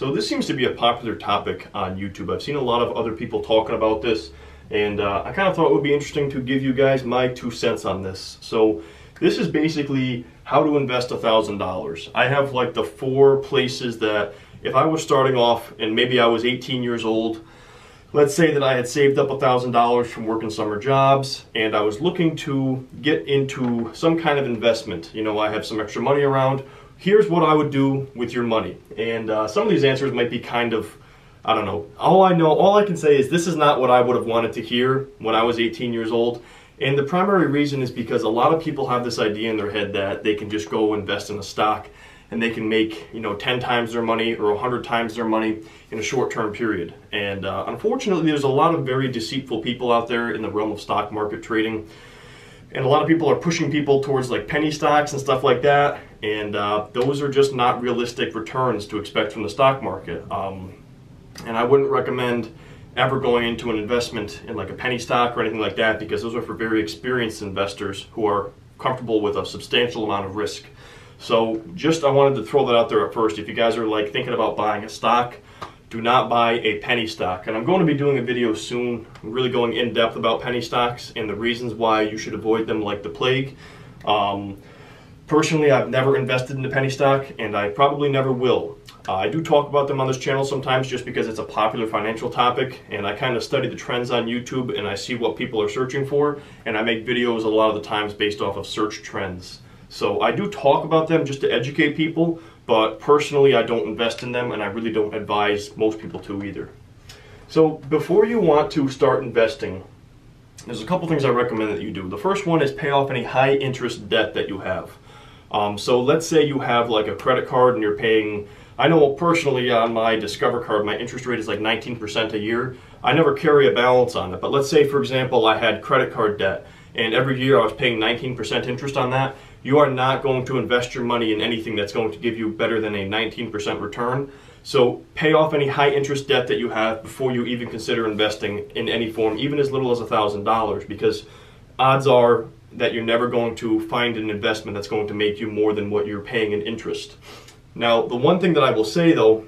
So this seems to be a popular topic on YouTube. I've seen a lot of other people talking about this, and I kind of thought it would be interesting to give you guys my 2 cents on this. So this is basically how to invest $1,000. I have like the 4 places that if I was starting off and maybe I was 18 years old, let's say that I had saved up $1,000 from working summer jobs and I was looking to get into some kind of investment. You know, I have some extra money around. Here's what I would do with your money. And some of these answers might be kind of, I don't know. All I can say is this is not what I would have wanted to hear when I was 18 years old. And the primary reason is because a lot of people have this idea in their head that they can just go invest in a stock and they can make, you know, 10 times their money or 100 times their money in a short-term period. And unfortunately, there's a lot of very deceitful people out there in the realm of stock market trading. And a lot of people are pushing people towards like penny stocks and stuff like that. And those are just not realistic returns to expect from the stock market. And I wouldn't recommend ever going into an investment in like a penny stock or anything like that, because those are for very experienced investors who are comfortable with a substantial amount of risk. So I wanted to throw that out there at first. If you guys are like thinking about buying a stock, do not buy a penny stock. And I'm going to be doing a video soon, really going in depth about penny stocks and the reasons why you should avoid them like the plague. Personally, I've never invested in a penny stock, and I probably never will. I do talk about them on this channel sometimes just because it's a popular financial topic, and I kind of study the trends on YouTube and I see what people are searching for, and I make videos a lot of the times based off of search trends. So I do talk about them just to educate people, but personally I don't invest in them, and I really don't advise most people to either. So before you want to start investing, there's a couple things I recommend that you do. The first one is pay off any high interest debt that you have. So let's say you have like a credit card and you're paying, I know personally on my Discover card, my interest rate is like 19% a year. I never carry a balance on it, but let's say for example I had credit card debt and every year I was paying 19% interest on that. You are not going to invest your money in anything that's going to give you better than a 19% return. So pay off any high interest debt that you have before you even consider investing in any form, even as little as $1,000, because odds are that you're never going to find an investment that's going to make you more than what you're paying in interest. Now, the one thing that I will say though,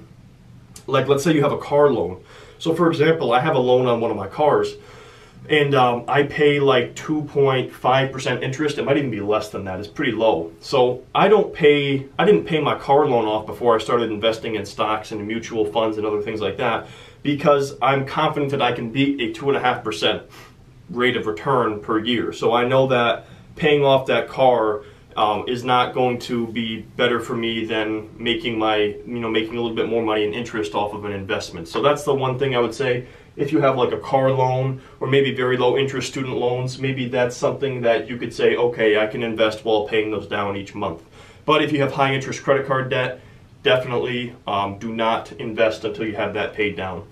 like let's say you have a car loan. So for example, I have a loan on one of my cars, and I pay like 2.5% interest. It might even be less than that. It's pretty low. So I didn't pay my car loan off before I started investing in stocks and mutual funds and other things like that, because I'm confident that I can beat a 2.5% rate of return per year. So I know that paying off that car is not going to be better for me than making making a little bit more money in interest off of an investment. So that's the one thing I would say. If you have like a car loan or maybe very low interest student loans, maybe that's something that you could say, okay, I can invest while paying those down each month. But if you have high interest credit card debt, definitely do not invest until you have that paid down.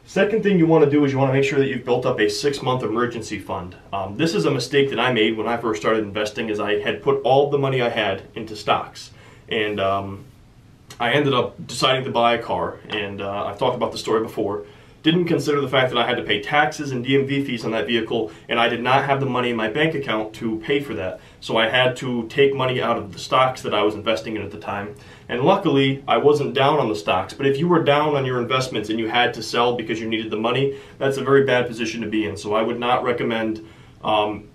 Second thing you want to do is you want to make sure that you've built up a 6-month emergency fund. This is a mistake that I made when I first started investing, is I had put all the money I had into stocks. And I ended up deciding to buy a car, and I've talked about the story before. Didn't consider the fact that I had to pay taxes and DMV fees on that vehicle, and I did not have the money in my bank account to pay for that. So I had to take money out of the stocks that I was investing in at the time. And luckily, I wasn't down on the stocks. But if you were down on your investments and you had to sell because you needed the money, that's a very bad position to be in. So I would not recommend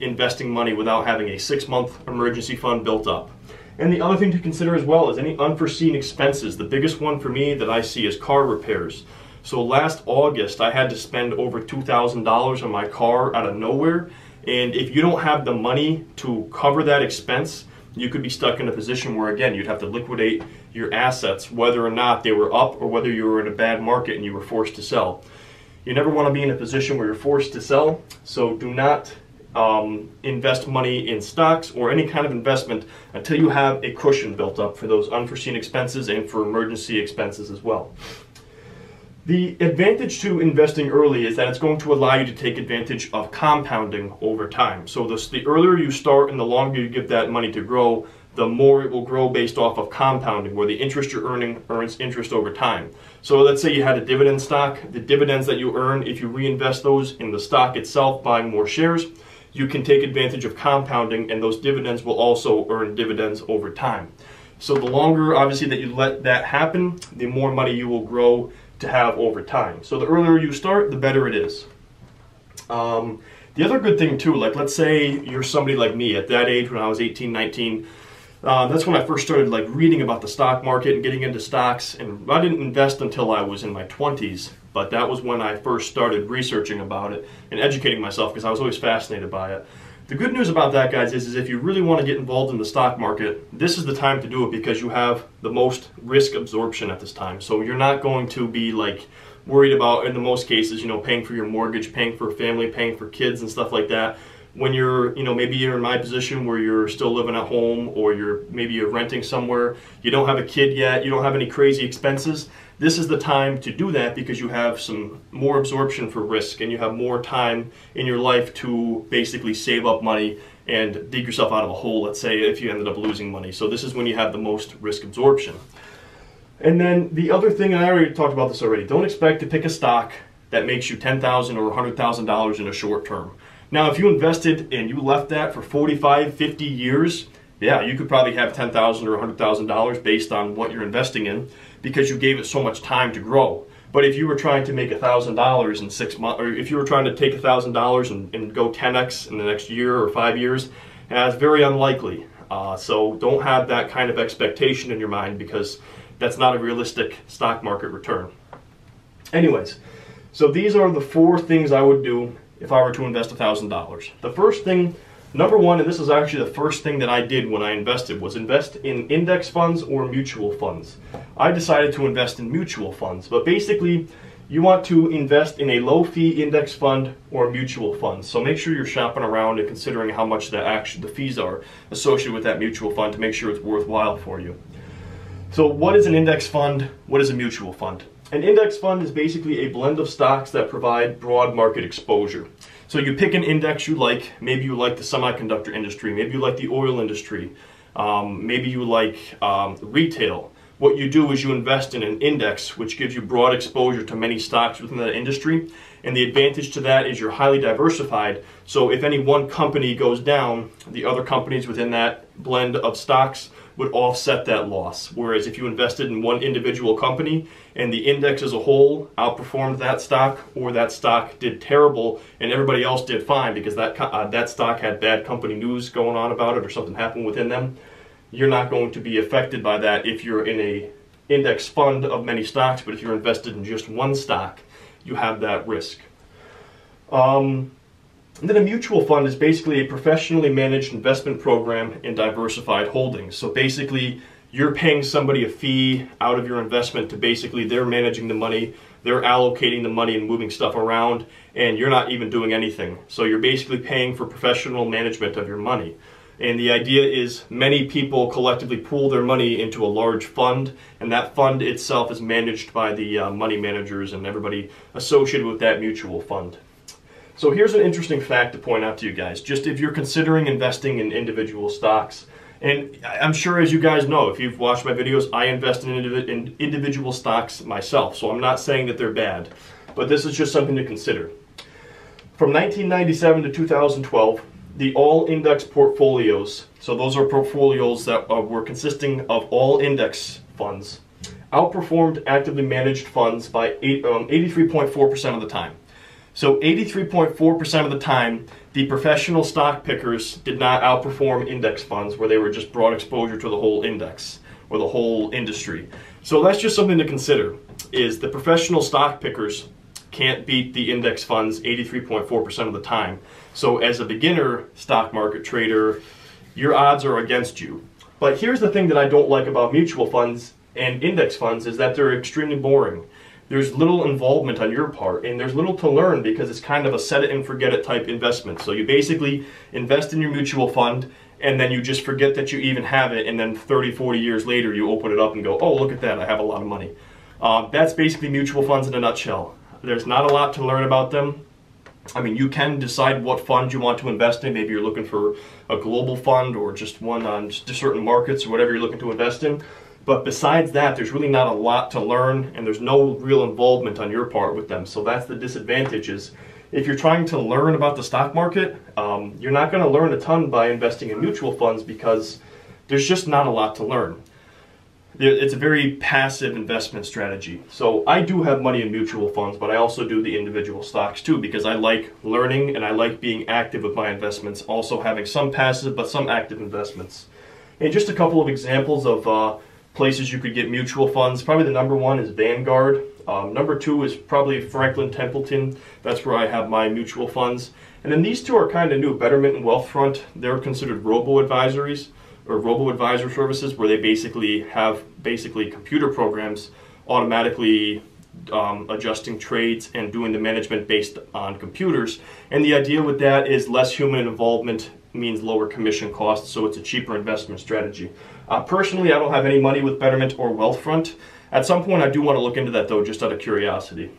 investing money without having a 6-month emergency fund built up. And the other thing to consider as well is any unforeseen expenses. The biggest one for me that I see is car repairs. So last August, I had to spend over $2,000 on my car out of nowhere. And if you don't have the money to cover that expense, you could be stuck in a position where, again, you'd have to liquidate your assets, whether or not they were up or whether you were in a bad market and you were forced to sell. You never want to be in a position where you're forced to sell, so do not invest money in stocks or any kind of investment until you have a cushion built up for those unforeseen expenses and for emergency expenses as well. The advantage to investing early is that it's going to allow you to take advantage of compounding over time. So the earlier you start and the longer you give that money to grow, the more it will grow based off of compounding, where the interest you're earning earns interest over time. So let's say you had a dividend stock. The dividends that you earn, if you reinvest those in the stock itself, buying more shares, you can take advantage of compounding, and those dividends will also earn dividends over time. So the longer, obviously, that you let that happen, the more money you will grow to have over time. So the earlier you start, the better it is. The other good thing too, like let's say you're somebody like me at that age when I was 18, 19, that's when I first started like reading about the stock market and getting into stocks, and I didn't invest until I was in my 20s, but that was when I first started researching about it and educating myself because I was always fascinated by it. The good news about that, guys, is if you really want to get involved in the stock market, this is the time to do it because you have the most risk absorption at this time. So you're not going to be like worried about, in the most cases, you know, paying for your mortgage, paying for a family, paying for kids and stuff like that. When you're, you know, maybe you're in my position where you're still living at home, or maybe you're renting somewhere, you don't have a kid yet, you don't have any crazy expenses, this is the time to do that because you have some more absorption for risk and you have more time in your life to basically save up money and dig yourself out of a hole, let's say, if you ended up losing money. So this is when you have the most risk absorption. And then the other thing, and I already talked about this already, don't expect to pick a stock that makes you $10,000 or $100,000 in a short term. Now, if you invested and you left that for 45, 50 years, yeah, you could probably have $10,000 or $100,000 based on what you're investing in because you gave it so much time to grow. But if you were trying to make $1,000 in 6 months, or if you were trying to take $1,000 and go 10x in the next year or 5 years, that's very unlikely. So don't have that kind of expectation in your mind because that's not a realistic stock market return. Anyways, so these are the 4 things I would do if I were to invest $1,000. The first thing, number one, and this is actually the first thing that I did when I invested, was invest in index funds or mutual funds. I decided to invest in mutual funds, but basically you want to invest in a low-fee index fund or mutual fund. So make sure you're shopping around and considering how much the fees are associated with that mutual fund to make sure it's worthwhile for you. So what is an index fund? What is a mutual fund? An index fund is basically a blend of stocks that provide broad market exposure. So you pick an index you like. Maybe you like the semiconductor industry. Maybe you like the oil industry. Maybe you like retail. What you do is you invest in an index which gives you broad exposure to many stocks within that industry. And the advantage to that is you're highly diversified. So if any one company goes down, the other companies within that blend of stocks would offset that loss. Whereas if you invested in one individual company and the index as a whole outperformed that stock, or that stock did terrible and everybody else did fine because that stock had bad company news going on about it or something happened within them, you're not going to be affected by that if you're in a index fund of many stocks. But if you're invested in just one stock, you have that risk. And then a mutual fund is basically a professionally managed investment program in diversified holdings. So basically, you're paying somebody a fee out of your investment to basically, they're managing the money, they're allocating the money and moving stuff around, and you're not even doing anything. So you're basically paying for professional management of your money. And the idea is many people collectively pool their money into a large fund, and that fund itself is managed by the money managers and everybody associated with that mutual fund. So here's an interesting fact to point out to you guys, just if you're considering investing in individual stocks. And I'm sure, as you guys know, if you've watched my videos, I invest in individual stocks myself. So I'm not saying that they're bad, but this is just something to consider. From 1997 to 2012, the all index portfolios, so those are portfolios that were consisting of all index funds, outperformed actively managed funds by 83.4% of the time. So 83.4% of the time, the professional stock pickers did not outperform index funds where they were just broad exposure to the whole index or the whole industry. So that's just something to consider, is the professional stock pickers can't beat the index funds 83.4% of the time. So as a beginner stock market trader, your odds are against you. But here's the thing that I don't like about mutual funds and index funds is that they're extremely boring. There's little involvement on your part, and there's little to learn because it's kind of a set it and forget it type investment. So you basically invest in your mutual fund, and then you just forget that you even have it, and then 30, 40 years later you open it up and go, oh, look at that, I have a lot of money. That's basically mutual funds in a nutshell. There's not a lot to learn about them. I mean, you can decide what fund you want to invest in. Maybe you're looking for a global fund or just one on just certain markets or whatever you're looking to invest in. But besides that, there's really not a lot to learn, and there's no real involvement on your part with them. So that's the disadvantage. Is if you're trying to learn about the stock market, you're not going to learn a ton by investing in mutual funds because there's just not a lot to learn. it's a very passive investment strategy. So I do have money in mutual funds, but I also do the individual stocks too, because I like learning and I like being active with my investments, also having some passive but some active investments. And just a couple of examples of places you could get mutual funds. Probably the number one is Vanguard. Number two is probably Franklin Templeton. That's where I have my mutual funds. And then these two are kind of new, Betterment and Wealthfront. They're considered robo-advisories or robo-advisor services, where they basically have computer programs automatically adjusting trades and doing the management based on computers. And the idea with that is less human involvement means lower commission costs, so it's a cheaper investment strategy. Personally, I don't have any money with Betterment or Wealthfront. At some point, I do want to look into that though, just out of curiosity.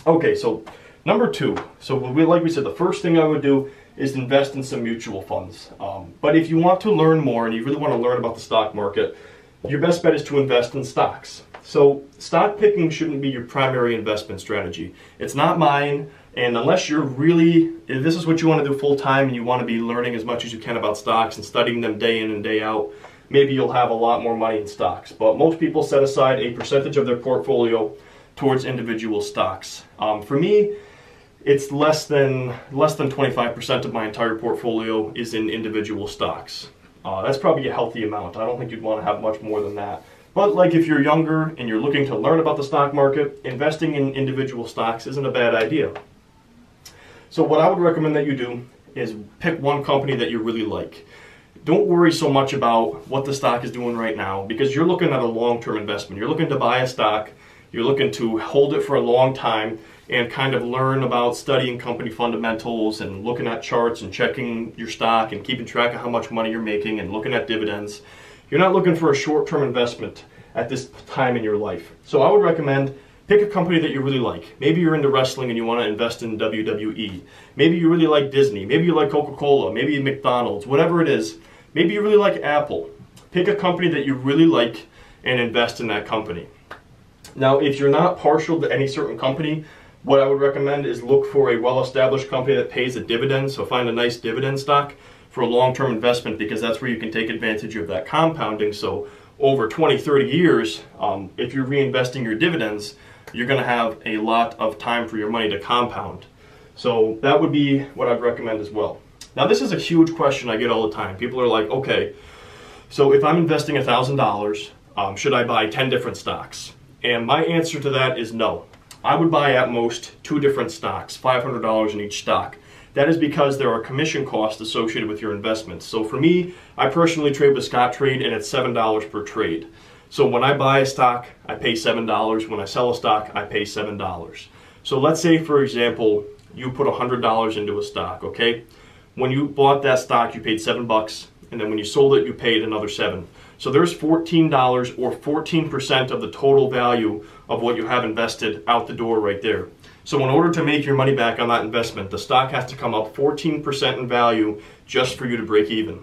Okay, so number two. So like we said, the first thing I would do is invest in some mutual funds. But if you want to learn more and you really want to learn about the stock market, your best bet is to invest in stocks. So stock picking shouldn't be your primary investment strategy. It's not mine, and unless you're really, if this is what you want to do full time and you want to be learning as much as you can about stocks and studying them day in and day out, maybe you'll have a lot more money in stocks. But most people set aside a percentage of their portfolio towards individual stocks. For me, it's less than 25% of my entire portfolio is in individual stocks. That's probably a healthy amount. I don't think you'd want to have much more than that. But like if you're younger and you're looking to learn about the stock market, investing in individual stocks isn't a bad idea. So what I would recommend that you do is pick one company that you really like. Don't worry so much about what the stock is doing right now, because you're looking at a long-term investment. You're looking to buy a stock, you're looking to hold it for a long time and kind of learn about studying company fundamentals and looking at charts and checking your stock and keeping track of how much money you're making and looking at dividends. You're not looking for a short-term investment at this time in your life. So I would recommend pick a company that you really like. Maybe you're into wrestling and you want to invest in WWE. Maybe you really like Disney. Maybe you like Coca-Cola. Maybe McDonald's. Whatever it is. Maybe you really like Apple. Pick a company that you really like and invest in that company. Now, if you're not partial to any certain company, what I would recommend is look for a well-established company that pays a dividend. So find a nice dividend stock for a long-term investment, because that's where you can take advantage of that compounding. So over 20, 30 years, if you're reinvesting your dividends, you're going to have a lot of time for your money to compound. So that would be what I'd recommend as well. Now, this is a huge question I get all the time. People are like, okay, so if I'm investing $1,000, should I buy 10 different stocks? And my answer to that is no. I would buy at most 2 different stocks, $500 in each stock. That is because there are commission costs associated with your investments. So for me, I personally trade with Scottrade, and it's $7 per trade. So when I buy a stock, I pay $7. When I sell a stock, I pay $7. So let's say, for example, you put $100 into a stock, okay? When you bought that stock, you paid $7, and then when you sold it, you paid another $7. So there's $14 or 14% of the total value of what you have invested out the door right there. So in order to make your money back on that investment, the stock has to come up 14% in value just for you to break even.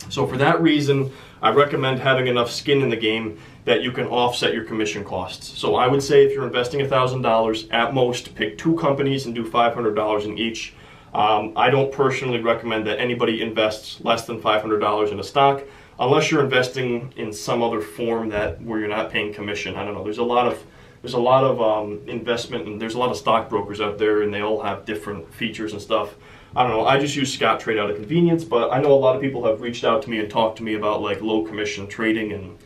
So for that reason, I recommend having enough skin in the game that you can offset your commission costs. So I would say if you're investing $1,000, at most pick 2 companies and do $500 in each. I don't personally recommend that anybody invests less than $500 in a stock, unless you're investing in some other form where you're not paying commission. I don't know. There's a lot of investment, and there's a lot of stockbrokers out there, and they all have different features and stuff. I don't know. I just use Scottrade out of convenience, but I know a lot of people have reached out to me and talked to me about like low commission trading, and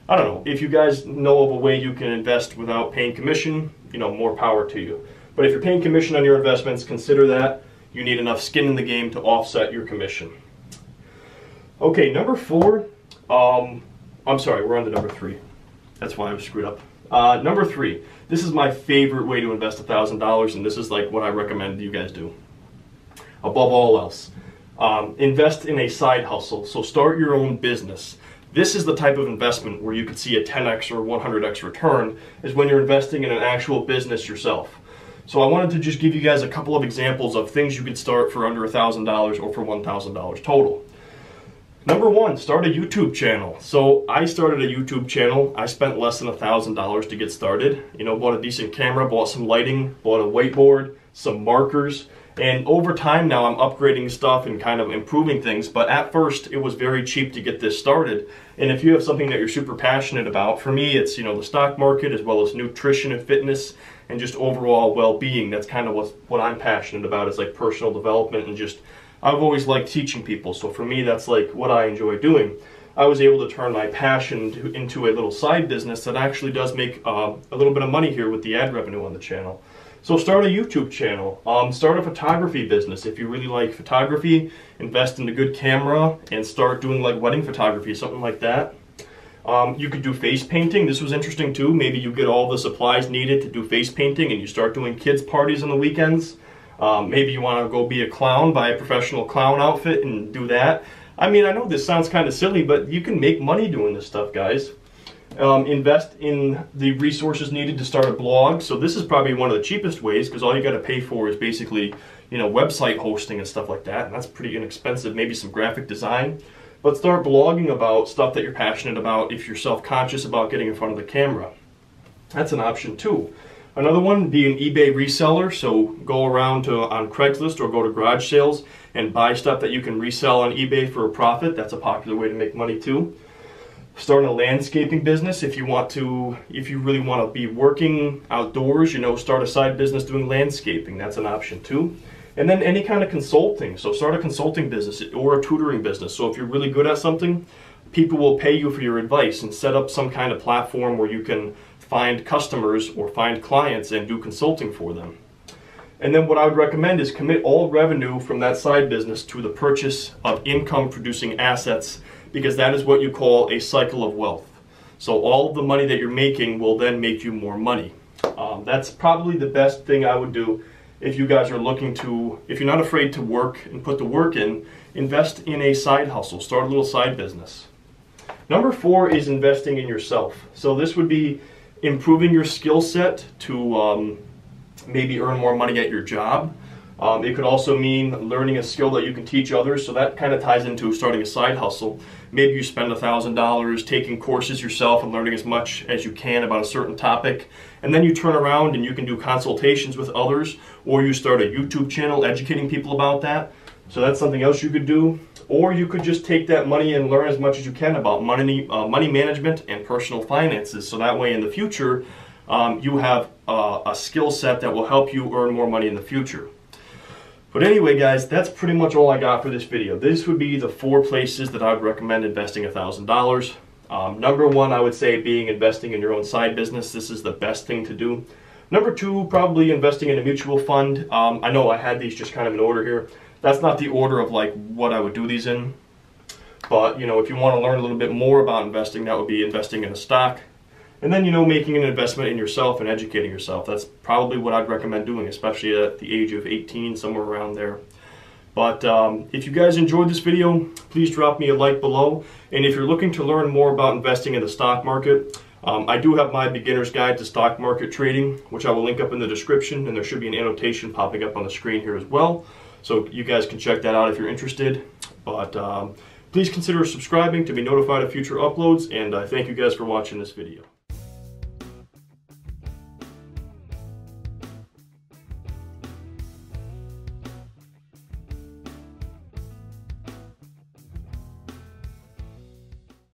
I don't know. If you guys know of a way you can invest without paying commission, more power to you. But if you're paying commission on your investments, consider that you need enough skin in the game to offset your commission. Okay, number 4. I'm sorry, we're on to number 3. That's why I'm screwed up. Number 3. This is my favorite way to invest $1,000, and this is like what I recommend you guys do. Above all else, invest in a side hustle. So start your own business. This is the type of investment where you could see a 10x or 100x return, is when you're investing in an actual business yourself. So I wanted to just give you guys a couple of examples of things you could start for under $1,000 or for $1,000 total. Number 1, start a YouTube channel. So I started a YouTube channel. I spent less than $1,000 to get started. Bought a decent camera, bought some lighting, bought a whiteboard, some markers, And over time now I'm upgrading stuff and kind of improving things, but at first it was very cheap to get this started. And if you have something that you're super passionate about, for me it's, the stock market as well as nutrition and fitness and just overall well-being. That's kind of what I'm passionate about, is like personal development, and just I've always liked teaching people. So for me that's like what I enjoy doing. I was able to turn my passion into a little side business that actually does make a little bit of money here with the ad revenue on the channel. So start a YouTube channel, start a photography business. If you really like photography, invest in a good camera and start doing like wedding photography, something like that. You could do face painting. This was interesting too. Maybe you get all the supplies needed to do face painting and you start doing kids parties on the weekends. Maybe you want to go be a clown, buy a professional clown outfit and do that. I mean, I know this sounds kind of silly, but you can make money doing this stuff, guys. Invest in the resources needed to start a blog. So this is probably one of the cheapest ways, because all you got to pay for is basically, website hosting and stuff like that. And that's pretty inexpensive, maybe some graphic design. But start blogging about stuff that you're passionate about if you're self-conscious about getting in front of the camera. That's an option too. Another one, be an eBay reseller. So go around on Craigslist or go to garage sales and buy stuff that you can resell on eBay for a profit. That's a popular way to make money too. Start a landscaping business if you really want to be working outdoors, start a side business doing landscaping. That's an option too. And then any kind of consulting. So start a consulting business or a tutoring business. So if you're really good at something, people will pay you for your advice, and set up some kind of platform where you can find customers or find clients and do consulting for them. And then what I would recommend is commit all revenue from that side business to the purchase of income producing assets, because that is what you call a cycle of wealth. So all of the money that you're making will then make you more money. That's probably the best thing I would do if you guys are looking to, if you're not afraid to work and put the work in, invest in a side hustle, start a little side business. Number 4 is investing in yourself. So this would be improving your skill set to maybe earn more money at your job. It could also mean learning a skill that you can teach others, so that kind of ties into starting a side hustle. Maybe you spend $1,000 taking courses yourself and learning as much as you can about a certain topic, and then you turn around and you can do consultations with others, or you start a YouTube channel educating people about that. So that's something else you could do. Or you could just take that money and learn as much as you can about money management and personal finances, so that way in the future you have a skill set that will help you earn more money in the future. But anyway, guys, that's pretty much all I got for this video. This would be the 4 places that I would recommend investing $1,000. Number 1, I would say investing in your own side business. This is the best thing to do. Number 2, probably investing in a mutual fund. I know I had these just kind of in order here. That's not the order of like what I would do these in. But if you want to learn a little bit more about investing, that would be investing in a stock. And then, making an investment in yourself and educating yourself. That's probably what I'd recommend doing, especially at the age of 18, somewhere around there. But if you guys enjoyed this video, please drop me a like below. And if you're looking to learn more about investing in the stock market, I do have my beginner's guide to stock market trading, which I will link up in the description, and there should be an annotation popping up on the screen here as well. So you guys can check that out if you're interested. But please consider subscribing to be notified of future uploads, and I thank you guys for watching this video.